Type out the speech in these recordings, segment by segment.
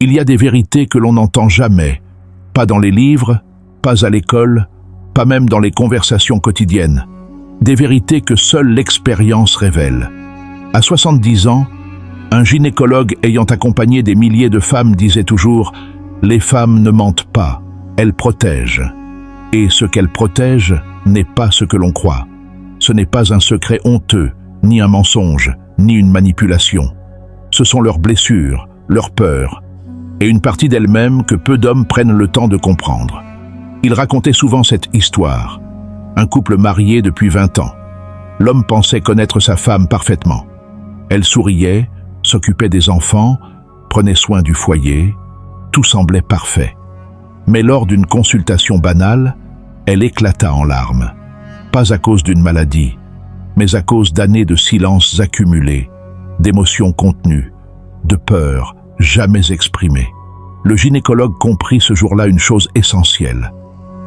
Il y a des vérités que l'on n'entend jamais, pas dans les livres, pas à l'école, pas même dans les conversations quotidiennes. Des vérités que seule l'expérience révèle. À 70 ans, un gynécologue ayant accompagné des milliers de femmes disait toujours « Les femmes ne mentent pas, elles protègent. » Et ce qu'elles protègent n'est pas ce que l'on croit. Ce n'est pas un secret honteux, ni un mensonge, ni une manipulation. Ce sont leurs blessures, leurs peurs, et une partie d'elles-mêmes que peu d'hommes prennent le temps de comprendre. Il racontait souvent cette histoire. Un couple marié depuis 20 ans. L'homme pensait connaître sa femme parfaitement. Elle souriait, s'occupait des enfants, prenait soin du foyer, tout semblait parfait. Mais lors d'une consultation banale, elle éclata en larmes. Pas à cause d'une maladie, mais à cause d'années de silences accumulés, d'émotions contenues, de peurs jamais exprimées. Le gynécologue comprit ce jour-là une chose essentielle.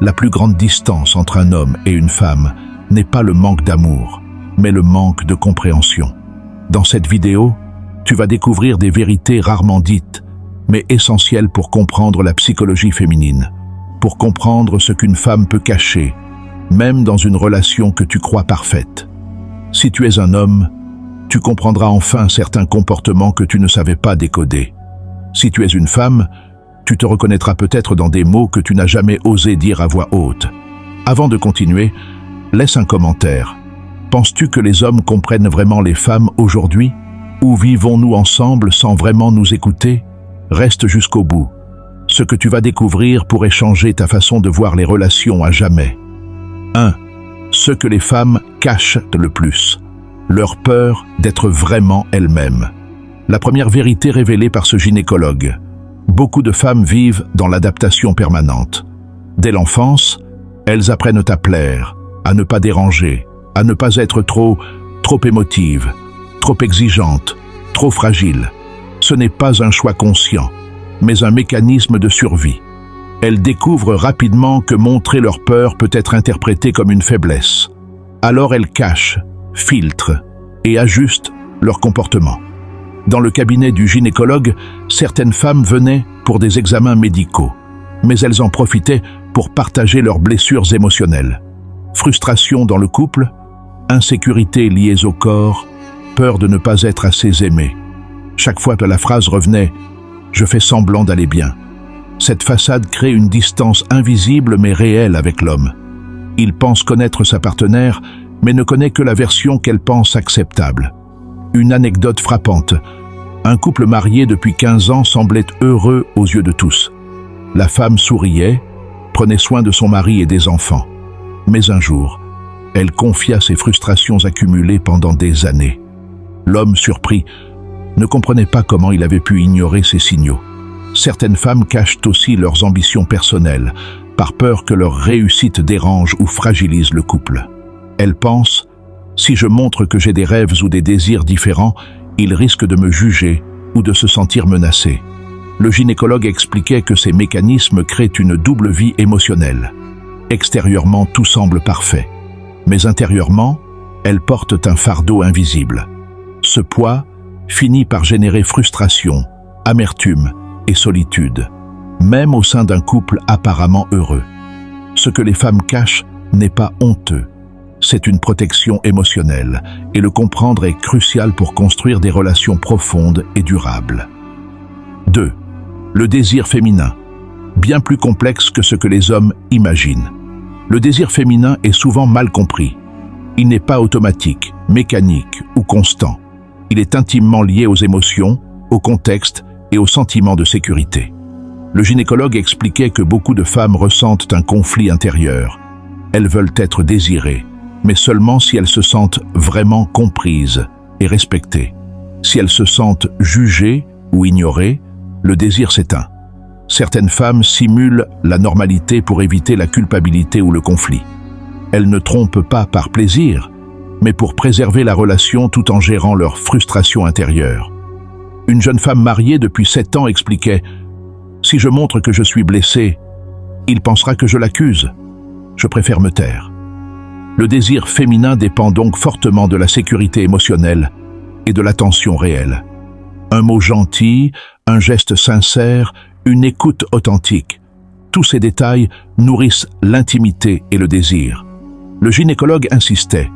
La plus grande distance entre un homme et une femme n'est pas le manque d'amour, mais le manque de compréhension. Dans cette vidéo, tu vas découvrir des vérités rarement dites, mais essentielles pour comprendre la psychologie féminine, pour comprendre ce qu'une femme peut cacher, même dans une relation que tu crois parfaite. Si tu es un homme, tu comprendras enfin certains comportements que tu ne savais pas décoder. Si tu es une femme, tu te reconnaîtras peut-être dans des mots que tu n'as jamais osé dire à voix haute. Avant de continuer, laisse un commentaire. Penses-tu que les hommes comprennent vraiment les femmes aujourd'hui? Ou vivons-nous ensemble sans vraiment nous écouter? Reste jusqu'au bout. Ce que tu vas découvrir pourrait changer ta façon de voir les relations à jamais. 1. Ce que les femmes cachent le plus. Leur peur d'être vraiment elles-mêmes. La première vérité révélée par ce gynécologue. Beaucoup de femmes vivent dans l'adaptation permanente. Dès l'enfance, elles apprennent à plaire, à ne pas déranger, à ne pas être trop émotives, trop exigeantes, trop fragiles. Ce n'est pas un choix conscient, mais un mécanisme de survie. Elles découvrent rapidement que montrer leur peur peut être interprété comme une faiblesse. Alors elles cachent, filtrent et ajustent leur comportement. Dans le cabinet du gynécologue, certaines femmes venaient pour des examens médicaux, mais elles en profitaient pour partager leurs blessures émotionnelles. Frustration dans le couple, insécurité liée au corps, peur de ne pas être assez aimée. Chaque fois que la phrase revenait « je fais semblant d'aller bien », cette façade crée une distance invisible mais réelle avec l'homme. Il pense connaître sa partenaire, mais ne connaît que la version qu'elle pense acceptable. Une anecdote frappante. Un couple marié depuis 15 ans semblait heureux aux yeux de tous. La femme souriait, prenait soin de son mari et des enfants. Mais un jour, elle confia ses frustrations accumulées pendant des années. L'homme, surpris, ne comprenait pas comment il avait pu ignorer ces signaux. Certaines femmes cachent aussi leurs ambitions personnelles, par peur que leur réussite dérange ou fragilise le couple. Elles pensent « si je montre que j'ai des rêves ou des désirs différents, ils risquent de me juger ou de se sentir menacés ». Le gynécologue expliquait que ces mécanismes créent une double vie émotionnelle. Extérieurement, tout semble parfait, mais intérieurement, elles portent un fardeau invisible. Ce poids finit par générer frustration, amertume et solitude, même au sein d'un couple apparemment heureux. Ce que les femmes cachent n'est pas honteux. C'est une protection émotionnelle, et le comprendre est crucial pour construire des relations profondes et durables. 2. Le désir féminin, bien plus complexe que ce que les hommes imaginent. Le désir féminin est souvent mal compris. Il n'est pas automatique, mécanique ou constant. Il est intimement lié aux émotions, au contexte et au sentiment de sécurité. Le gynécologue expliquait que beaucoup de femmes ressentent un conflit intérieur. Elles veulent être désirées, mais seulement si elles se sentent vraiment comprises et respectées. Si elles se sentent jugées ou ignorées, le désir s'éteint. Certaines femmes simulent la normalité pour éviter la culpabilité ou le conflit. Elles ne trompent pas par plaisir, mais pour préserver la relation tout en gérant leur frustration intérieure. Une jeune femme mariée depuis 7 ans expliquait « Si je montre que je suis blessée, il pensera que je l'accuse. Je préfère me taire. » Le désir féminin dépend donc fortement de la sécurité émotionnelle et de l'attention réelle. Un mot gentil, un geste sincère, une écoute authentique. Tous ces détails nourrissent l'intimité et le désir. Le gynécologue insistait.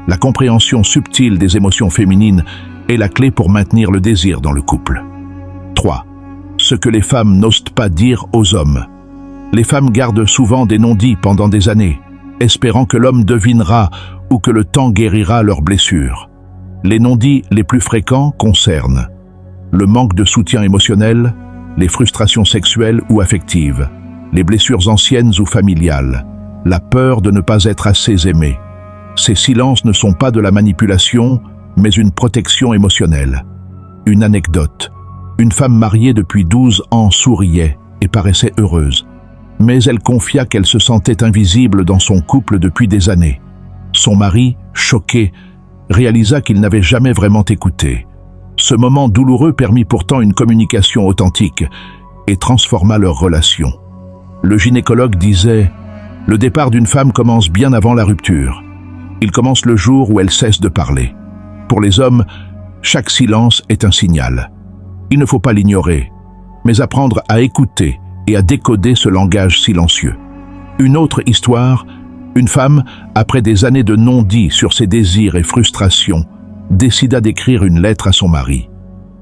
La compréhension subtile des émotions féminines est la clé pour maintenir le désir dans le couple. 3. Ce que les femmes n'osent pas dire aux hommes. Les femmes gardent souvent des non-dits pendant des années, espérant que l'homme devinera ou que le temps guérira leurs blessures. Les non-dits les plus fréquents concernent le manque de soutien émotionnel, les frustrations sexuelles ou affectives, les blessures anciennes ou familiales, la peur de ne pas être assez aimé. Ces silences ne sont pas de la manipulation, mais une protection émotionnelle. Une anecdote. Une femme mariée depuis 12 ans souriait et paraissait heureuse. Mais elle confia qu'elle se sentait invisible dans son couple depuis des années. Son mari, choqué, réalisa qu'il n'avait jamais vraiment écouté. Ce moment douloureux permit pourtant une communication authentique et transforma leur relation. Le gynécologue disait « Le départ d'une femme commence bien avant la rupture. Il commence le jour où elle cesse de parler. Pour les hommes, chaque silence est un signal. Il ne faut pas l'ignorer, mais apprendre à écouter et à décoder ce langage silencieux. » Une autre histoire, une femme, après des années de non-dits sur ses désirs et frustrations, décida d'écrire une lettre à son mari.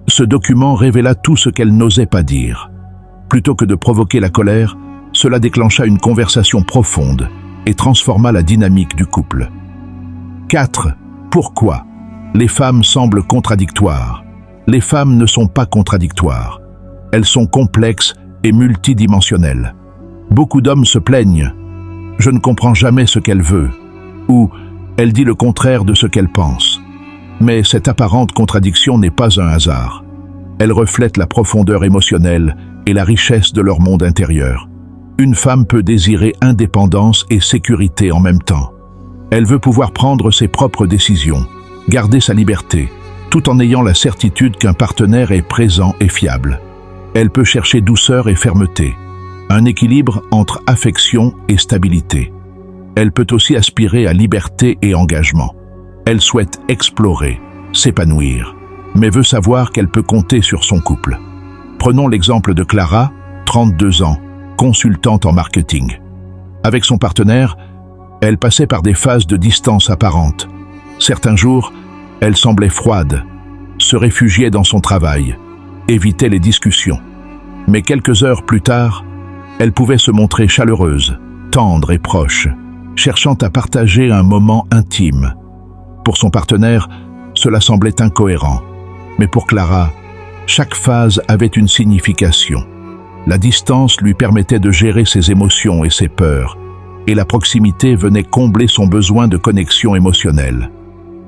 Ce document révéla tout ce qu'elle n'osait pas dire. Plutôt que de provoquer la colère, cela déclencha une conversation profonde et transforma la dynamique du couple. 4. Pourquoi les femmes semblent contradictoires? Les femmes ne sont pas contradictoires. Elles sont complexes et multidimensionnelles. Beaucoup d'hommes se plaignent. « Je ne comprends jamais ce qu'elle veut » ou « Elle dit le contraire de ce qu'elle pense ». Mais cette apparente contradiction n'est pas un hasard. Elle reflète la profondeur émotionnelle et la richesse de leur monde intérieur. Une femme peut désirer indépendance et sécurité en même temps. Elle veut pouvoir prendre ses propres décisions, garder sa liberté, tout en ayant la certitude qu'un partenaire est présent et fiable. Elle peut chercher douceur et fermeté, un équilibre entre affection et stabilité. Elle peut aussi aspirer à liberté et engagement. Elle souhaite explorer, s'épanouir, mais veut savoir qu'elle peut compter sur son couple. Prenons l'exemple de Clara, 32 ans, consultante en marketing. Avec son partenaire, elle passait par des phases de distance apparente. Certains jours, elle semblait froide, se réfugiait dans son travail, évitait les discussions. Mais quelques heures plus tard, elle pouvait se montrer chaleureuse, tendre et proche, cherchant à partager un moment intime. Pour son partenaire, cela semblait incohérent. Mais pour Clara, chaque phase avait une signification. La distance lui permettait de gérer ses émotions et ses peurs, et la proximité venait combler son besoin de connexion émotionnelle.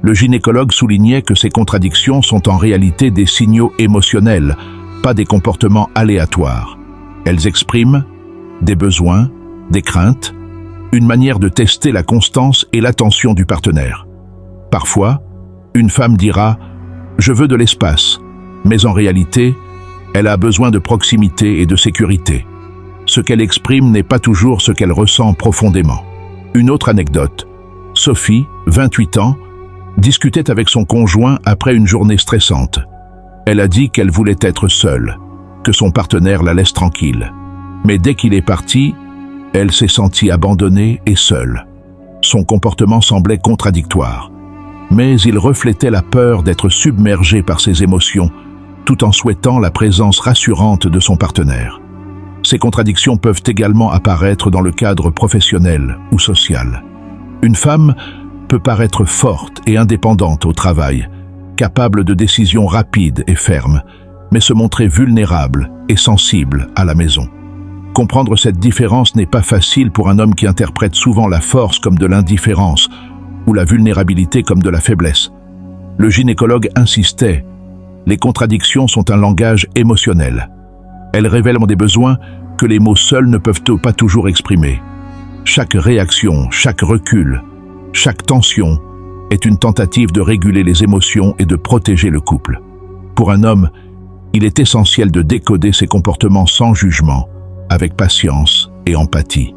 Le gynécologue soulignait que ces contradictions sont en réalité des signaux émotionnels, pas des comportements aléatoires. Elles expriment des besoins, des craintes, une manière de tester la constance et l'attention du partenaire. Parfois, une femme dira « Je veux de l'espace », mais en réalité, elle a besoin de proximité et de sécurité. Ce qu'elle exprime n'est pas toujours ce qu'elle ressent profondément. Une autre anecdote. Sophie, 28 ans, discutait avec son conjoint après une journée stressante. Elle a dit qu'elle voulait être seule, que son partenaire la laisse tranquille. Mais dès qu'il est parti, elle s'est sentie abandonnée et seule. Son comportement semblait contradictoire, mais il reflétait la peur d'être submergée par ses émotions, tout en souhaitant la présence rassurante de son partenaire. Ces contradictions peuvent également apparaître dans le cadre professionnel ou social. Une femme peut paraître forte et indépendante au travail, capable de décisions rapides et fermes, mais se montrer vulnérable et sensible à la maison. Comprendre cette différence n'est pas facile pour un homme qui interprète souvent la force comme de l'indifférence ou la vulnérabilité comme de la faiblesse. Le gynécologue insistait, les contradictions sont un langage émotionnel. Elles révèlent des besoins que les mots seuls ne peuvent pas toujours exprimer. Chaque réaction, chaque recul, chaque tension est une tentative de réguler les émotions et de protéger le couple. Pour un homme, il est essentiel de décoder ses comportements sans jugement, avec patience et empathie.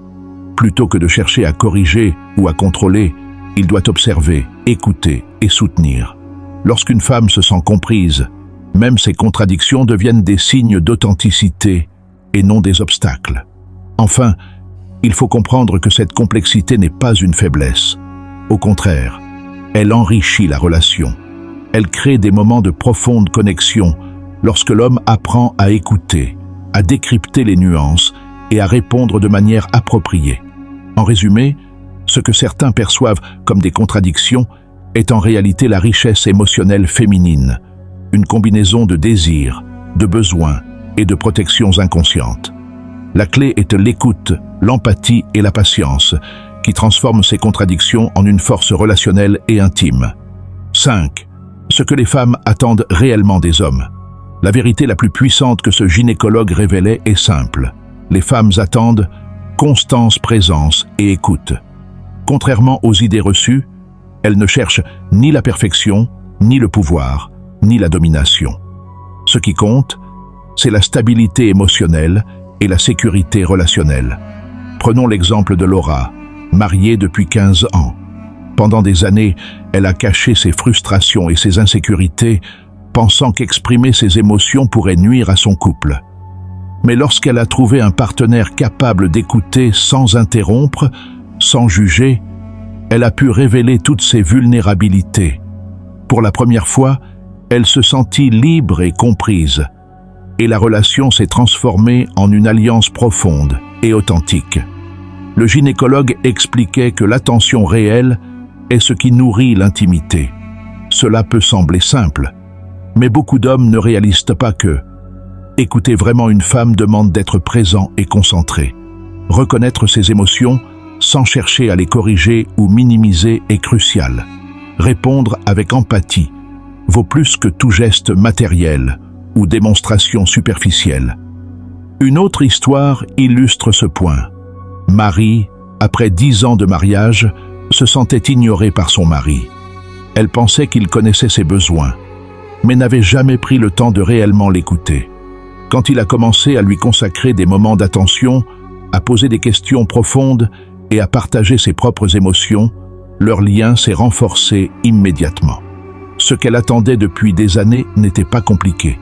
Plutôt que de chercher à corriger ou à contrôler, il doit observer, écouter et soutenir. Lorsqu'une femme se sent comprise, Même ces contradictions deviennent des signes d'authenticité et non des obstacles. Enfin, il faut comprendre que cette complexité n'est pas une faiblesse. Au contraire, elle enrichit la relation. Elle crée des moments de profonde connexion lorsque l'homme apprend à écouter, à décrypter les nuances et à répondre de manière appropriée. En résumé, ce que certains perçoivent comme des contradictions est en réalité la richesse émotionnelle féminine, une combinaison de désirs, de besoins et de protections inconscientes. La clé est l'écoute, l'empathie et la patience, qui transforment ces contradictions en une force relationnelle et intime. 5. Ce que les femmes attendent réellement des hommes. La vérité la plus puissante que ce gynécologue révélait est simple. Les femmes attendent constance, présence et écoute. Contrairement aux idées reçues, elles ne cherchent ni la perfection, ni le pouvoir, ni la domination. Ce qui compte, c'est la stabilité émotionnelle et la sécurité relationnelle. Prenons l'exemple de Laura, mariée depuis 15 ans. Pendant des années, elle a caché ses frustrations et ses insécurités, pensant qu'exprimer ses émotions pourrait nuire à son couple. Mais lorsqu'elle a trouvé un partenaire capable d'écouter sans interrompre, sans juger, elle a pu révéler toutes ses vulnérabilités. Pour la première fois, elle se sentit libre et comprise, et la relation s'est transformée en une alliance profonde et authentique. Le gynécologue expliquait que l'attention réelle est ce qui nourrit l'intimité. Cela peut sembler simple, mais beaucoup d'hommes ne réalisent pas que écouter vraiment une femme demande d'être présent et concentré. Reconnaître ses émotions sans chercher à les corriger ou minimiser est crucial. Répondre avec empathie vaut plus que tout geste matériel ou démonstration superficielle. Une autre histoire illustre ce point. Marie, après 10 ans de mariage, se sentait ignorée par son mari. Elle pensait qu'il connaissait ses besoins, mais n'avait jamais pris le temps de réellement l'écouter. Quand il a commencé à lui consacrer des moments d'attention, à poser des questions profondes et à partager ses propres émotions, leur lien s'est renforcé immédiatement. Ce qu'elle attendait depuis des années n'était pas compliqué.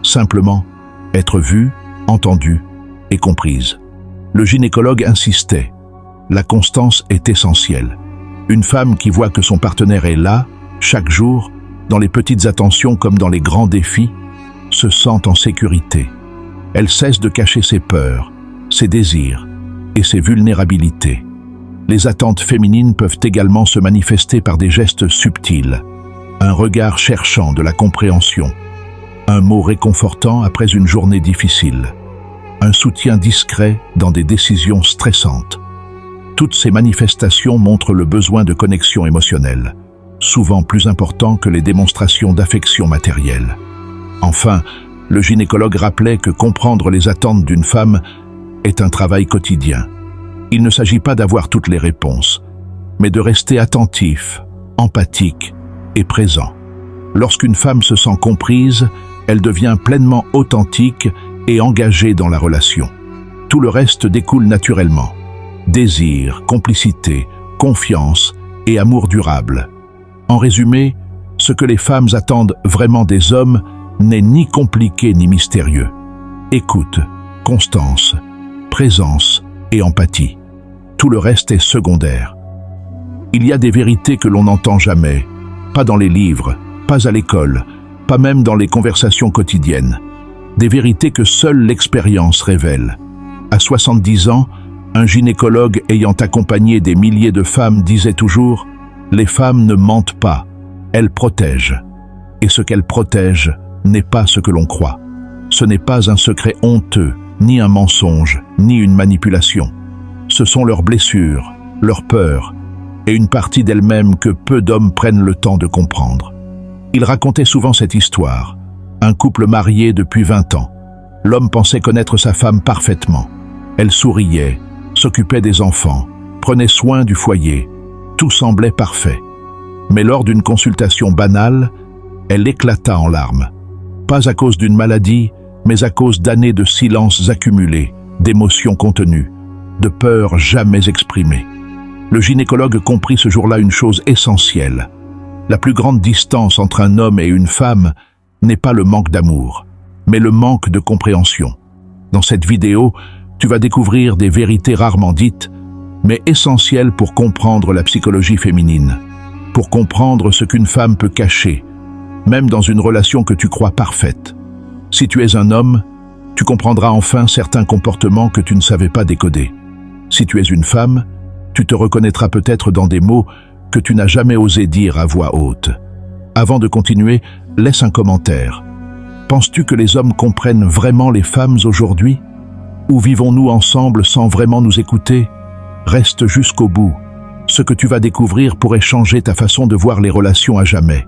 Simplement, être vue, entendue et comprise. Le gynécologue insistait. La constance est essentielle. Une femme qui voit que son partenaire est là, chaque jour, dans les petites attentions comme dans les grands défis, se sent en sécurité. Elle cesse de cacher ses peurs, ses désirs et ses vulnérabilités. Les attentes féminines peuvent également se manifester par des gestes subtils, un regard cherchant de la compréhension, un mot réconfortant après une journée difficile, un soutien discret dans des décisions stressantes. Toutes ces manifestations montrent le besoin de connexion émotionnelle, souvent plus important que les démonstrations d'affection matérielle. Enfin, le gynécologue rappelait que comprendre les attentes d'une femme est un travail quotidien. Il ne s'agit pas d'avoir toutes les réponses, mais de rester attentif, empathique et présent. Lorsqu'une femme se sent comprise, elle devient pleinement authentique et engagée dans la relation. Tout le reste découle naturellement. Désir, complicité, confiance et amour durable. En résumé, ce que les femmes attendent vraiment des hommes n'est ni compliqué ni mystérieux. Écoute, constance, présence et empathie. Tout le reste est secondaire. Il y a des vérités que l'on n'entend jamais, pas dans les livres, pas à l'école, pas même dans les conversations quotidiennes. Des vérités que seule l'expérience révèle. À 70 ans, un gynécologue ayant accompagné des milliers de femmes disait toujours « Les femmes ne mentent pas, elles protègent. Et ce qu'elles protègent n'est pas ce que l'on croit. Ce n'est pas un secret honteux, ni un mensonge, ni une manipulation. Ce sont leurs blessures, leurs peurs, et une partie d'elles-mêmes que peu d'hommes prennent le temps de comprendre. » Il racontait souvent cette histoire. Un couple marié depuis 20 ans. L'homme pensait connaître sa femme parfaitement. Elle souriait, s'occupait des enfants, prenait soin du foyer. Tout semblait parfait. Mais lors d'une consultation banale, elle éclata en larmes. Pas à cause d'une maladie, mais à cause d'années de silences accumulés, d'émotions contenues, de peurs jamais exprimées. Le gynécologue comprit ce jour-là une chose essentielle. La plus grande distance entre un homme et une femme n'est pas le manque d'amour, mais le manque de compréhension. Dans cette vidéo, tu vas découvrir des vérités rarement dites, mais essentielles pour comprendre la psychologie féminine, pour comprendre ce qu'une femme peut cacher, même dans une relation que tu crois parfaite. Si tu es un homme, tu comprendras enfin certains comportements que tu ne savais pas décoder. Si tu es une femme, tu te reconnaîtras peut-être dans des mots que tu n'as jamais osé dire à voix haute. Avant de continuer, laisse un commentaire. Penses-tu que les hommes comprennent vraiment les femmes aujourd'hui? Ou vivons-nous ensemble sans vraiment nous écouter? Reste jusqu'au bout. Ce que tu vas découvrir pourrait changer ta façon de voir les relations à jamais.